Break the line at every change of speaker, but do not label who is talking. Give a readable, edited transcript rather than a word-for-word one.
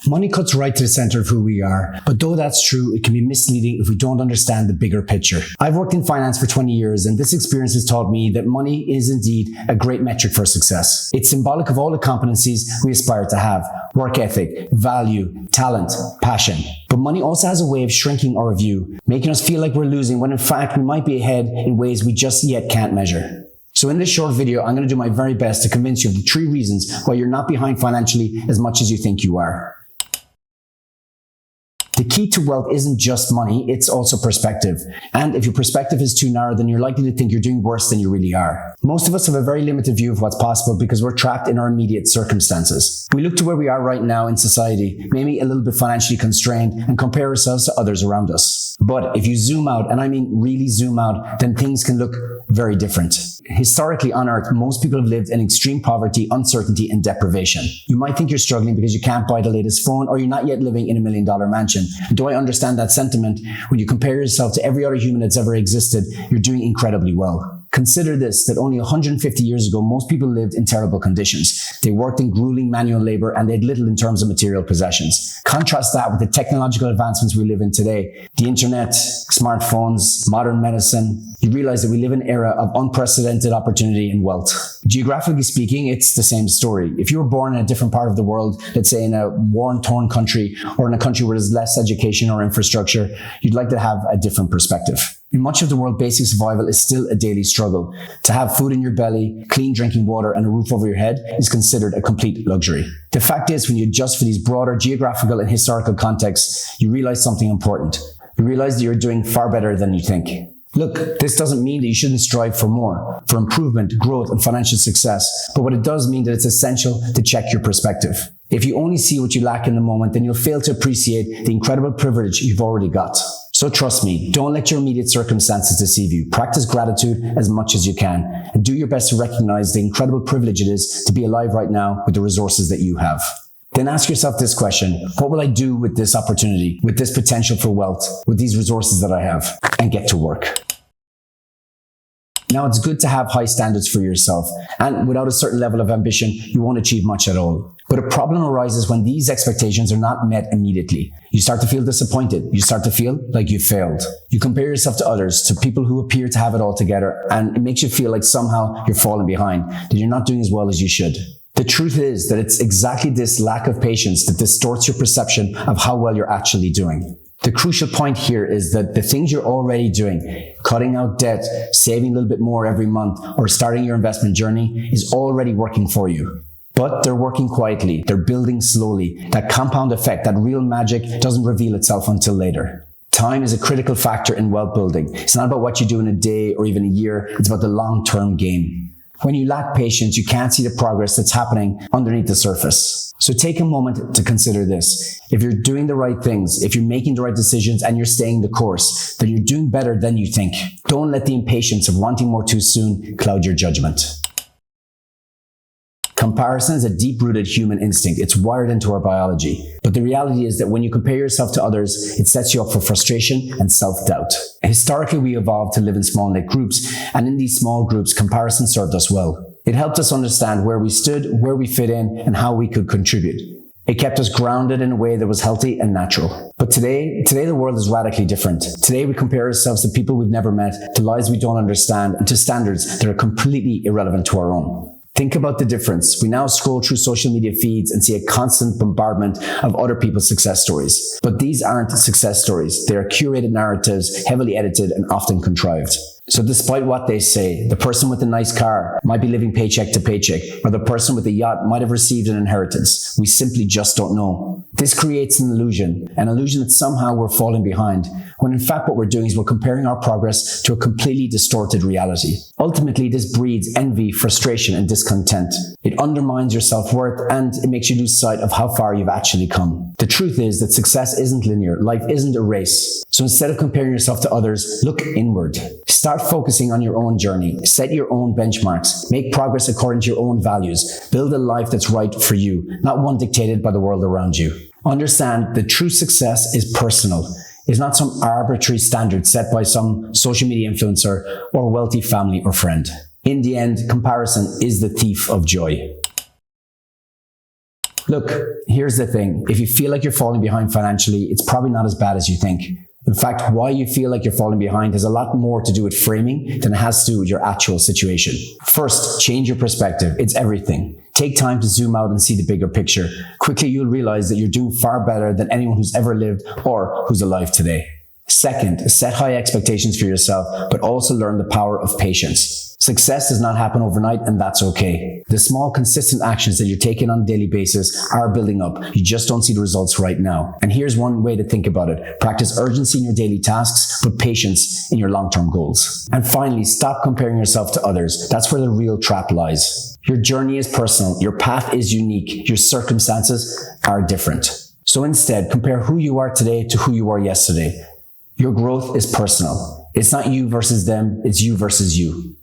Money cuts right to the center of who we are, but though that's true, it can be misleading if we don't understand the bigger picture. I've worked in finance for 20 years, and this experience has taught me that money is indeed a great metric for success. It's symbolic of all the competencies we aspire to have: work ethic, value, talent, passion. But money also has a way of shrinking our view, making us feel like we're losing when in fact we might be ahead in ways we just yet can't measure. So in this short video, I'm going to do my very best to convince you of the 3 reasons why you're not behind financially as much as you think you are. The key to wealth isn't just money, it's also perspective. And if your perspective is too narrow, then you're likely to think you're doing worse than you really are. Most of us have a very limited view of what's possible because we're trapped in our immediate circumstances. We look to where we are right now in society, maybe a little bit financially constrained, and compare ourselves to others around us. But if you zoom out, and I mean really zoom out, then things can look very different. Historically on Earth, most people have lived in extreme poverty, uncertainty, and deprivation. You might think you're struggling because you can't buy the latest phone, or you're not yet living in $1 million mansion. Do I understand that sentiment? When you compare yourself to every other human that's ever existed, you're doing incredibly well. Consider this, that only 150 years ago, most people lived in terrible conditions. They worked in grueling manual labor and they had little in terms of material possessions. Contrast that with the technological advancements we live in today. The internet, smartphones, modern medicine. You realize that we live in an era of unprecedented opportunity and wealth. Geographically speaking, it's the same story. If you were born in a different part of the world, let's say in a war-torn country or in a country where there's less education or infrastructure, you'd like to have a different perspective. In much of the world, basic survival is still a daily struggle. To have food in your belly, clean drinking water, and a roof over your head is considered a complete luxury. The fact is, when you adjust for these broader geographical and historical contexts, you realize something important. You realize that you're doing far better than you think. Look, this doesn't mean that you shouldn't strive for more, for improvement, growth, and financial success. But what it does mean that it's essential to check your perspective. If you only see what you lack in the moment, then you'll fail to appreciate the incredible privilege you've already got. So trust me, don't let your immediate circumstances deceive you. Practice gratitude as much as you can, and do your best to recognize the incredible privilege it is to be alive right now with the resources that you have. Then ask yourself this question: what will I do with this opportunity, with this potential for wealth, with these resources that I have? And get to work. Now, it's good to have high standards for yourself, and without a certain level of ambition, you won't achieve much at all. But a problem arises when these expectations are not met immediately. You start to feel disappointed. You start to feel like you failed. You compare yourself to others, to people who appear to have it all together, and it makes you feel like somehow you're falling behind, that you're not doing as well as you should. The truth is that it's exactly this lack of patience that distorts your perception of how well you're actually doing. The crucial point here is that the things you're already doing, cutting out debt, saving a little bit more every month, or starting your investment journey, is already working for you. But they're working quietly, they're building slowly. That compound effect, that real magic, doesn't reveal itself until later. Time is a critical factor in wealth building. It's not about what you do in a day or even a year, it's about the long-term game. When you lack patience, you can't see the progress that's happening underneath the surface. So take a moment to consider this. If you're doing the right things, if you're making the right decisions and you're staying the course, then you're doing better than you think. Don't let the impatience of wanting more too soon cloud your judgment. Comparison is a deep-rooted human instinct. It's wired into our biology. But the reality is that when you compare yourself to others, it sets you up for frustration and self-doubt. Historically, we evolved to live in small knit groups, and in these small groups, comparison served us well. It helped us understand where we stood, where we fit in, and how we could contribute. It kept us grounded in a way that was healthy and natural. But today the world is radically different. Today we compare ourselves to people we've never met, to lives we don't understand, and to standards that are completely irrelevant to our own. Think about the difference. We now scroll through social media feeds and see a constant bombardment of other people's success stories. But these aren't success stories. They are curated narratives, heavily edited and often contrived. So despite what they say, the person with the nice car might be living paycheck to paycheck, or the person with the yacht might have received an inheritance. We simply just don't know. This creates an illusion that somehow we're falling behind, when in fact what we're doing is we're comparing our progress to a completely distorted reality. Ultimately, this breeds envy, frustration, and discontent. It undermines your self-worth and it makes you lose sight of how far you've actually come. The truth is that success isn't linear. Life isn't a race. So instead of comparing yourself to others, look inward. Start focusing on your own journey. Set your own benchmarks. Make progress according to your own values. Build a life that's right for you, not one dictated by the world around you. Understand that true success is personal. It's not some arbitrary standard set by some social media influencer or wealthy family or friend. In the end, comparison is the thief of joy. Look, here's the thing. If you feel like you're falling behind financially, it's probably not as bad as you think. In fact, why you feel like you're falling behind has a lot more to do with framing than it has to do with your actual situation. First, change your perspective. It's everything. Take time to zoom out and see the bigger picture. Quickly, you'll realize that you're doing far better than anyone who's ever lived or who's alive today. Second, set high expectations for yourself, but also learn the power of patience. Success does not happen overnight, and that's okay. The small, consistent actions that you're taking on a daily basis are building up. You just don't see the results right now. And here's one way to think about it. Practice urgency in your daily tasks, but patience in your long-term goals. And finally, stop comparing yourself to others. That's where the real trap lies. Your journey is personal. Your path is unique. Your circumstances are different. So instead, compare who you are today to who you were yesterday. Your growth is personal. It's not you versus them. It's you versus you.